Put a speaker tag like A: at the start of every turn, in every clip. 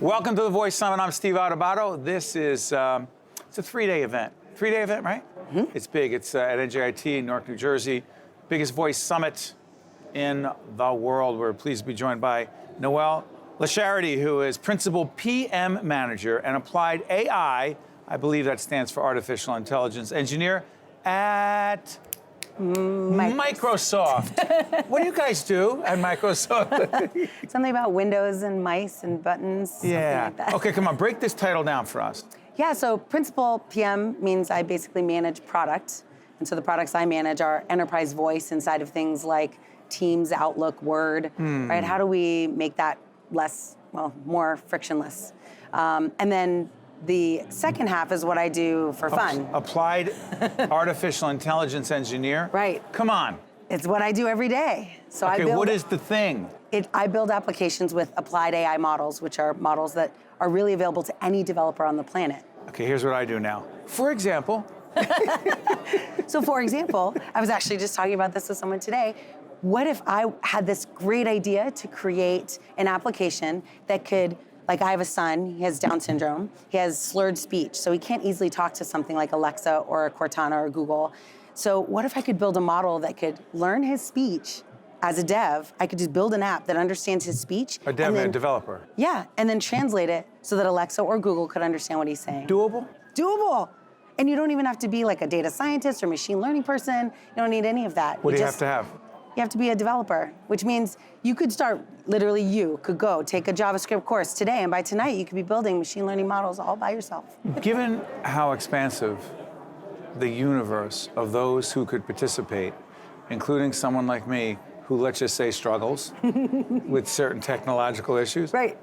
A: Welcome to the Voice Summit. I'm Steve Adubato. This is it's a three-day event. Three-day event, right? Mm-hmm. It's big. It's at NJIT in Newark, New Jersey. Biggest voice summit in the world. We're pleased to be joined by Noelle LaCharite, who is Principal PM Manager and Applied AI, I believe that stands for Artificial Intelligence Engineer, at Microsoft. What do you guys do at Microsoft?
B: Something about windows and mice and buttons, something like that.
A: Okay, come on, break this title down for us.
B: Yeah, so Principal PM means I basically manage product. And so the products I manage are enterprise voice inside of things like Teams, Outlook, Word, right? How do we make that more frictionless? And then the second half is what I do for fun.
A: Applied Artificial Intelligence Engineer?
B: Right.
A: Come on.
B: It's what I do every day. So
A: okay, what is the thing?
B: I build applications with applied AI models, which are models that are really available to any developer on the planet.
A: Okay, here's what I do now. For example.
B: So for example, I was actually just talking about this with someone today. What if I had this great idea to create an application that could, like I have a son, he has Down syndrome, he has slurred speech, so he can't easily talk to something like Alexa or Cortana or Google. So what if I could build a model that could learn his speech as a dev? I could just build an app that understands his speech.
A: A dev and a developer.
B: Yeah, and then translate it so that Alexa or Google could understand what he's saying.
A: Doable?
B: Doable. And you don't even have to be like a data scientist or machine learning person. You don't need any of that.
A: What do you have to have?
B: You have to be a developer, which means you could start, literally you could go take a JavaScript course today, and by tonight you could be building machine learning models all by yourself.
A: Given how expansive the universe of those who could participate, including someone like me, who, let's just say, struggles with certain technological issues.
B: Right.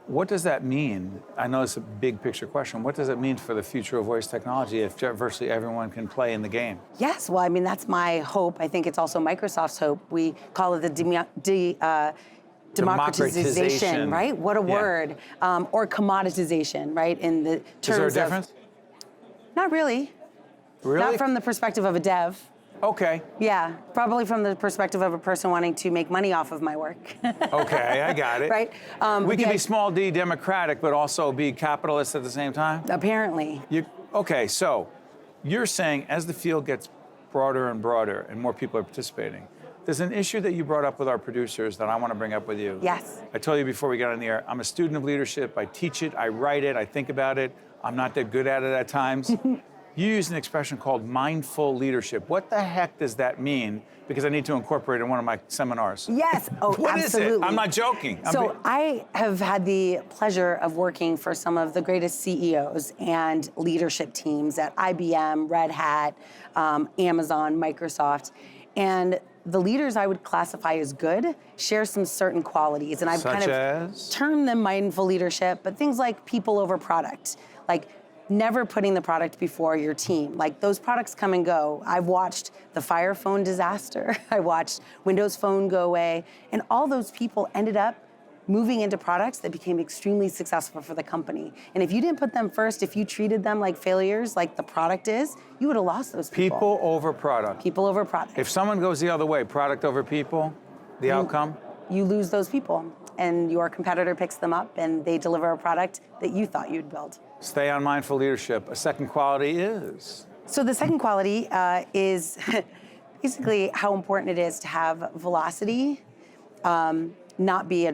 A: What does that mean? I know it's a big picture question. What does it mean for the future of voice technology if virtually everyone can play in the game?
B: Yes, well, I mean, that's my hope. I think it's also Microsoft's hope. We call it the democratization, right? What a word. Or commoditization, right? In the terms
A: Is there a difference?
B: Not really.
A: Really?
B: Not from the perspective of a dev.
A: Okay.
B: Yeah, probably from the perspective of a person wanting to make money off of my work.
A: Okay, I got it.
B: Right?
A: We can be small d democratic, but also be capitalist at the same time?
B: Apparently.
A: Okay, so you're saying as the field gets broader and broader and more people are participating, there's an issue that you brought up with our producers that I want to bring up with you.
B: Yes.
A: I told you before we got on the air, I'm a student of leadership. I teach it, I write it, I think about it. I'm not that good at it at times. You use an expression called mindful leadership. What the heck does that mean? Because I need to incorporate it in one of my seminars.
B: Yes, oh,
A: what
B: absolutely.
A: Is it? I'm not joking.
B: So I have had the pleasure of working for some of the greatest CEOs and leadership teams at IBM, Red Hat, Amazon, Microsoft. And the leaders I would classify as good share some certain qualities. And I've termed them mindful leadership, but things like people over product, like never putting the product before your team. Like those products come and go. I've watched the Fire Phone disaster. I watched Windows Phone go away. And all those people ended up moving into products that became extremely successful for the company. And if you didn't put them first, if you treated them like failures, like the product is, you would have lost those people.
A: People over product.
B: People over product.
A: If someone goes the other way, product over people, the outcome?
B: You lose those people. And your competitor picks them up and they deliver a product that you thought you'd build.
A: Stay on mindful leadership. A second quality is?
B: So the second quality is basically how important it is to have velocity, not be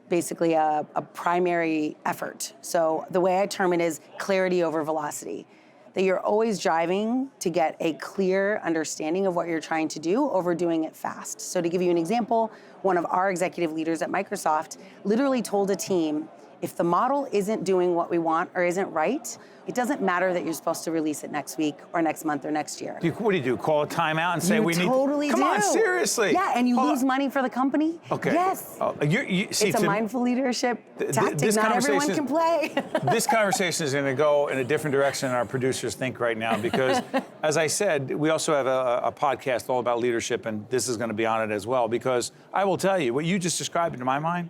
B: basically a primary effort. So the way I term it is clarity over velocity. That you're always driving to get a clear understanding of what you're trying to do over doing it fast. So to give you an example, one of our executive leaders at Microsoft literally told a team, if the model isn't doing what we want or isn't right, it doesn't matter that you're supposed to release it next week or next month or next year.
A: What do you do? Call a timeout and say we need?
B: Totally
A: Come on, seriously.
B: Yeah, and you lose money for the company.
A: Okay.
B: Yes.
A: See,
B: it's a mindful leadership tactic. Not everyone can play.
A: This conversation is going to go in a different direction than our producers think right now because, as I said, we also have a podcast all about leadership, and this is going to be on it as well. Because I will tell you, what you just described, in my mind,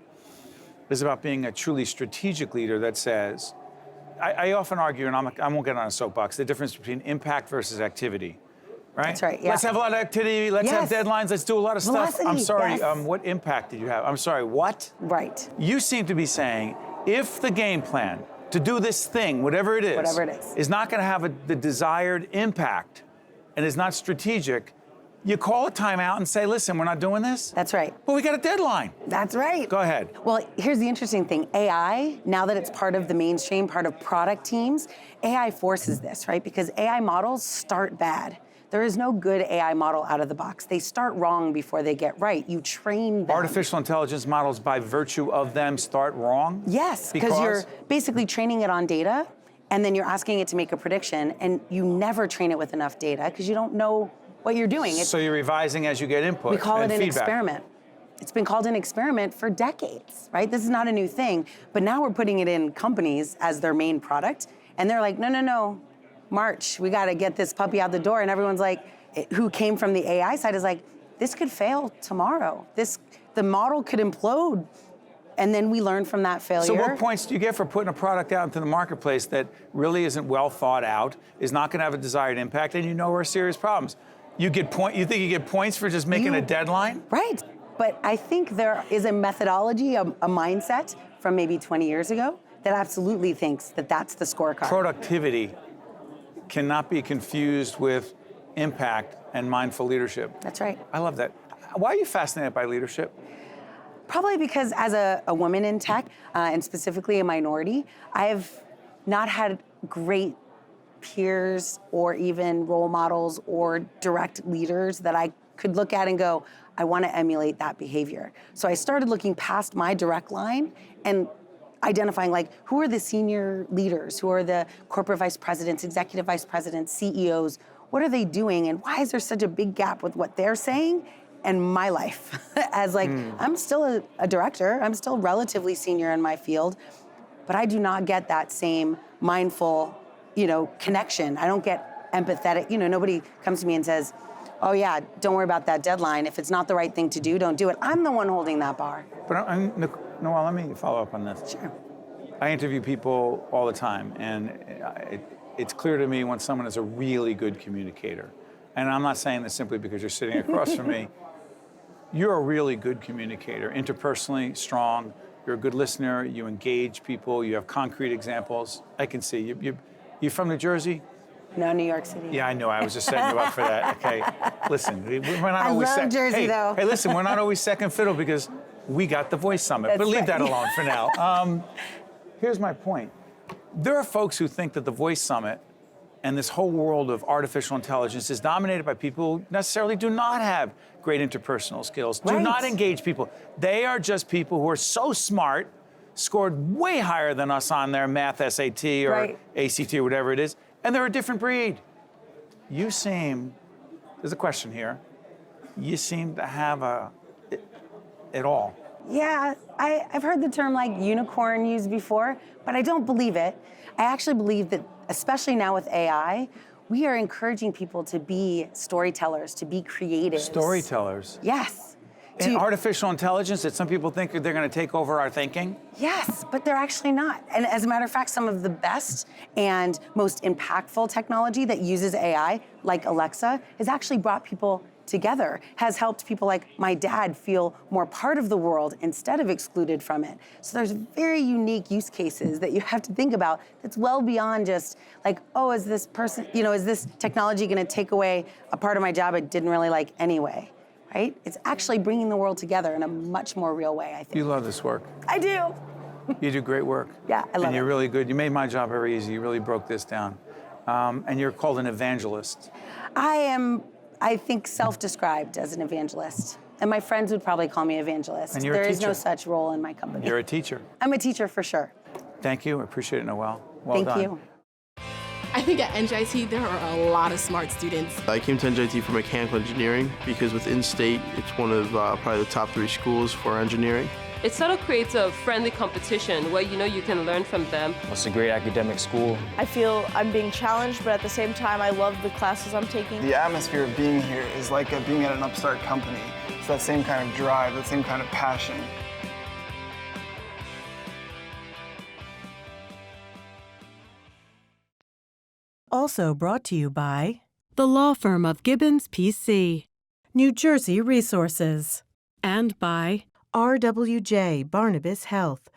A: is about being a truly strategic leader that says, I often argue, and I won't get on a soapbox, the difference between impact versus activity. right?
B: That's right, yeah.
A: Let's have a lot of activity, let's have
B: Yes.
A: deadlines, let's do a lot of stuff. I'm
B: Velocity,
A: sorry,
B: yes.
A: what impact did you have? I'm sorry, what?
B: Right.
A: You seem to be saying, if the game plan to do this thing, whatever it is not gonna have the desired impact and is not strategic, you call a timeout and say, listen, we're not doing this?
B: That's right.
A: But we got a deadline.
B: That's right.
A: Go ahead.
B: Well, here's the interesting thing. AI, now that it's part of the mainstream, part of product teams, AI forces this, right? Because AI models start bad. There is no good AI model out of the box. They start wrong before they get right. You train them.
A: Artificial intelligence models, by virtue of them, start wrong?
B: Yes, because you're basically training it on data, and then you're asking it to make a prediction, and you never train it with enough data because you don't know what you're doing.
A: So you're revising as you get input.
B: We call it an
A: feedback.
B: experiment. It's been called an experiment for decades, right? This is not a new thing, but now we're putting it in companies as their main product, and they're like, no, March, we gotta get this puppy out the door, and everyone's like, who came from the AI side is like, this could fail tomorrow. The model could implode, and then we learn from that failure.
A: So what points do you get for putting a product out into the marketplace that really isn't well thought out, is not gonna have a desired impact, and you know are serious problems? You think you get points for just making a deadline?
B: Right, but I think there is a methodology, a mindset from maybe 20 years ago that absolutely thinks that that's the scorecard.
A: Productivity cannot be confused with impact and mindful leadership.
B: That's right.
A: I love that. Why are you fascinated by leadership?
B: Probably because as a woman in tech, and specifically a minority, I've not had great peers or even role models or direct leaders that I could look at and go, I want to emulate that behavior. So I started looking past my direct line and identifying like, who are the senior leaders? Who are the corporate vice presidents, executive vice presidents, CEOs? What are they doing? And why is there such a big gap with what they're saying and my life? As like, I'm still a director, I'm still relatively senior in my field, but I do not get that same mindful, connection. I don't get empathetic. Nobody comes to me and says, oh yeah, don't worry about that deadline. If it's not the right thing to do, don't do it. I'm the one holding that bar.
A: But Noelle, let me follow up on this.
B: Sure.
A: I interview people all the time, and it's clear to me when someone is a really good communicator. And I'm not saying this simply because you're sitting across from me. You're a really good communicator, interpersonally strong. You're a good listener. You engage people. You have concrete examples. I can see you from New Jersey?
B: No, New York City.
A: Yeah, I know. I was just setting you up for that. Okay, listen, we're not
B: I
A: always
B: love Jersey, though.
A: Hey, listen, we're not always second fiddle because we got the Voice Summit.
B: That's
A: but leave
B: right.
A: that alone for now. Here's my point. There are folks who think that the Voice Summit and this whole world of artificial intelligence is dominated by people who necessarily do not have great interpersonal skills, do not engage people. They are just people who are so smart, scored way higher than us on their math SAT or ACT or whatever it is, and they're a different breed. You seem, there's a question here, you seem to have it all.
B: Yeah, I've heard the term like unicorn used before, but I don't believe it. I actually believe that, especially now with AI, we are encouraging people to be storytellers, to be creative.
A: Storytellers?
B: Yes.
A: And artificial intelligence that some people think they're going to take over our thinking?
B: Yes, but they're actually not. And as a matter of fact, some of the best and most impactful technology that uses AI, like Alexa, has actually brought people together, has helped people like my dad feel more part of the world instead of excluded from it. So there's very unique use cases that you have to think about that's well beyond just like, oh, is this person, is this technology going to take away a part of my job I didn't really like anyway? Right? It's actually bringing the world together in a much more real way, I think.
A: You love this work.
B: I do.
A: You do great work.
B: Yeah, I love it.
A: And you're really good. You made my job very easy. You really broke this down. And you're called an evangelist.
B: I think, self-described as an evangelist. And my friends would probably call me evangelist.
A: And you're a
B: There is
A: teacher.
B: no such role in my company.
A: You're a teacher.
B: I'm a teacher for sure.
A: Thank you. I appreciate it, Noelle. Well done.
B: Thank you.
C: I think at NJIT there are a lot of smart students.
D: I came to NJIT for mechanical engineering because within state, it's one of probably the top 3 schools for engineering.
E: It sort of creates a friendly competition where you can learn from them.
F: It's a great academic school.
G: I feel I'm being challenged, but at the same time, I love the classes I'm taking.
H: The atmosphere of being here is like being at an upstart company. It's that same kind of drive, that same kind of passion.
I: Also brought to you by The law firm of Gibbons, P.C., New Jersey Resources. And by RWJ Barnabas Health,